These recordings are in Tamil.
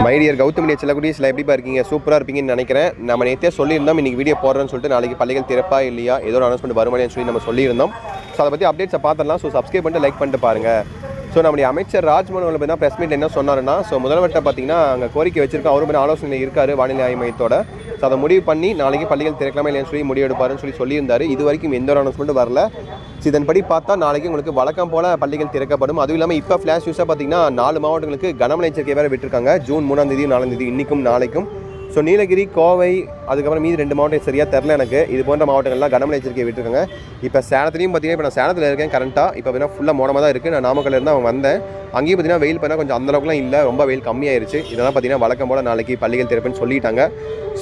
மைடியர் கௌதம் மீடியா செல்லக்குடியில் எப்படிப்பா இருக்கீங்க? சூப்பராக இருப்பீங்கன்னு நினைக்கிறேன். நம்ம நேற்றே சொல்லியிருந்தோம் இன்றைக்கி வீடியோ போடுறேன்னு சொல்லிட்டு, நாளைக்கு பள்ளிகள் திறப்பா இல்லையா, ஏதோ ஒரு அனௌன்ஸ்மெண்ட் வருமானு சொல்லி நம்ம சொல்லியிருந்தோம். ஸோ அதை பற்றி அப்டேட்ஸை பார்த்துடலாம். ஸோ சப்ஸ்கிரைப் பண்ணிட்டு லைக் பண்ணிட்டு பாருங்கள். ஸோ நம்முடைய அமைச்சர் ராஜ்மோகன் அவர்கள் பார்த்தீங்கன்னா ப்ரெஸ் மீட் என்ன சொன்னாருன்னா, ஸோ முதல்வர்கிட்ட பார்த்தீங்கன்னா அங்கே கோரிக்கை வச்சிருக்கோம், அவரும் ஆலோசனை இருக்கார் வானிலை ஆய்வு மையத்தோட. ஸோ அதை முடிவு பண்ணி நாளைக்கு பள்ளிகள் திறக்கலாமா இல்லைன்னு சொல்லி முடிவு எடுப்பாருன்னு சொல்லியிருந்தார். இது வரைக்கும் எந்த ஒரு அனௌன்ஸ்மெண்ட்டும் வரல. ஸோ இதன்படி பார்த்தா நாளைக்கு உங்களுக்கு வழக்கம் போல் பள்ளிகள் திறக்கப்படும். அதுவும் இல்லாமல் இப்போ ஃப்ளாஷ் நியூஸாக பார்த்தீங்கன்னா 4 மாவட்டங்களுக்கு கனமழை எச்சரிக்கை வேறு விட்டுருக்காங்க. ஜூன் 3ஆம் தேதி 4ஆம் தேதி இன்றைக்கும் நாளைக்கும். ஸோ நீலகிரி, கோவை, அதுக்கப்புறம் மீதி 2 மாவட்டம் சரியாக தெரில எனக்கு. இது போன்ற மாவட்டங்கள்லாம் கனமழை எச்சரிக்கை விட்டுருக்காங்க. இப்போ சேலத்துலையும் பார்த்தீங்கன்னா இப்போ நான் சேலத்தில் இருக்கேன் கரண்ட்டாக. இப்போ பார்த்தீங்கன்னா ஃபுல்லாக மோடமாக தான் இருக்குது. நான் நாமக்கல்ல இருந்து அவங்க வந்தேன். அங்கேயும் பார்த்தீங்கன்னா வெயில் பண்ணால் கொஞ்சம் அந்தளவுக்குலாம் இல்லை, ரொம்ப வெயில் கம்மியாயிருச்சு. இதெல்லாம் பார்த்தீங்கன்னா வழக்கம் போல் நாளைக்கு பள்ளிகள் திறப்புன்னு சொல்லிட்டாங்க.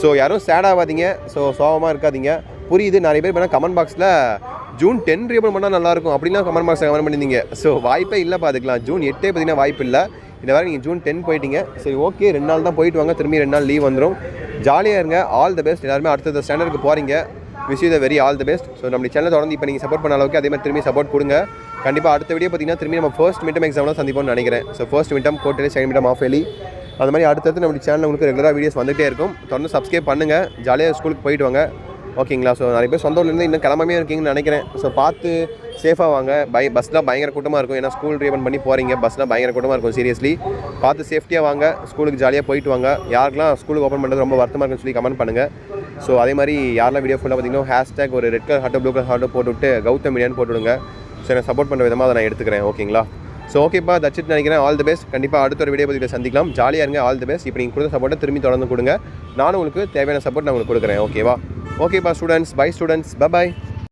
ஸோ யாரும் சேடாகாதீங்க, ஸோ சோகமாக இருக்காதீங்க. புரியுது, நிறைய பேர் பார்த்தீங்கன்னா கமெண்ட் பாக்ஸில் ஜூன் 10 ரீஓப்பன் பண்ணால் நல்லாயிருக்கும் அப்படிலாம் கமெண்ட் பாக்ஸில் கமெண்ட் பண்ணியிருந்தீங்க. ஸோ வாய்ப்பே இல்லை பார்த்துக்கலாம். ஜூன் 8 பார்த்தீங்கன்னா வாய்ப்பு இல்லை. இந்த வேறு நீங்கள் ஜூன் 10 போயிட்டீங்க. சரி, ஓகே, 2 நாள் தான் போயிட்டு வாங்க, திரும்பி 2 நாள் லீவ் வந்துடும். ஜாலியாக இருங்க. All the best. எல்லாருமே அடுத்த ஸ்டாண்டர்டுக்கு போகிறீங்க. Wish you the very all the best. So நம்ம சேனல் தொடர்ந்து இப்போ நீங்கள் சப்போர்ட் பண்ண அளவுக்கு அதே மாதிரி திரும்பி சப்போர்ட் கொடுங்க. கண்டிப்பாக அடுத்த வீடியோ பார்த்தீங்கன்னா திரும்பி நம்ம ஃபர்ஸ்ட் மிட்டம் எக்ஸாம்லாம் சந்திப்போம்னு நினைக்கிறேன். ஸோ ஃபர்ஸ்ட் மிட்டம் கோட்டலி, செகண்ட் மிட்டம் ஆஃப் எலி, அந்த மாதிரி அடுத்தடுத்து நம்ம சேனலில் உங்களுக்கு ரெகுலராக வீடியோஸ் வந்துகிட்டே இருக்கும். தொடர்ந்து சப்ஸ்கிரைப் பண்ணுங்கள். ஜாலியாக ஸ்கூலுக்கு போயிட்டு வாங்க, ஓகேங்களா? ஸோ நிறைய பேர் சொந்த ஊர்லேருந்து இன்னும் கிளம்பாமே இருக்கீங்கன்னு நினைக்கிறேன். ஸோ பார்த்து சேஃபாக வாங்க. பஸ்லாம் பயங்கர கூட்டமாக இருக்கும், ஏன்னா ஸ்கூல் ரீஓப்பன் பண்ணி போகிறீங்க. பஸ்லாம் பயங்கர கூட்டமாக இருக்கும். சீரியஸ்லி பார்த்து சேஃப்டியாக வாங்க, ஸ்கூலுக்கு ஜாலியாக போயிட்டு வாங்க. யாருக்கெல்லாம் ஸ்கூலுக்கு ஓப்பன் பண்ணுறது ரொம்ப வருத்தமாக இருக்குன்னு சொல்லி கமெண்ட் பண்ணுங்கள். ஸோ அதே மாதிரி யாரெல்லாம் வீடியோ ஃபுல்லாக பார்த்தீங்கன்னா ஹேஷ்டேக் ஒரு ரெட் கலர் ஹார்ட்டோ ப்ளூ கலர் ஹார்ட்டோ போட்டுவிட்டு கௌதம் மீடியான்னு போட்டுவிடுங்க. ஸோ எனக்கு சப்போர்ட் பண்ணுற விதமாக அதை நான் எடுத்துக்கிறேன், ஓகேங்களா? ஸோ ஓகேப்பா, தட்ஸ் இட் நினைக்கிறேன். All the best. கண்டிப்பாக அடுத்த ஒரு வீடியோ பற்றி சந்திக்கலாம். ஜாலியாக இருங்க. All the best. இப்போ நீங்கள் கொடுத்த சப்போர்ட்டை திரும்பி தொடர்ந்து கொடுங்க. நானும் உங்களுக்கு தேவையான சப்போர்ட் நான் உங்களுக்கு கொடுக்குறேன், ஓகேவா? ஓகேப்பா ஸ்டூடெண்ட்ஸ், பை ஸ்டூடெண்ட்ஸ், பை.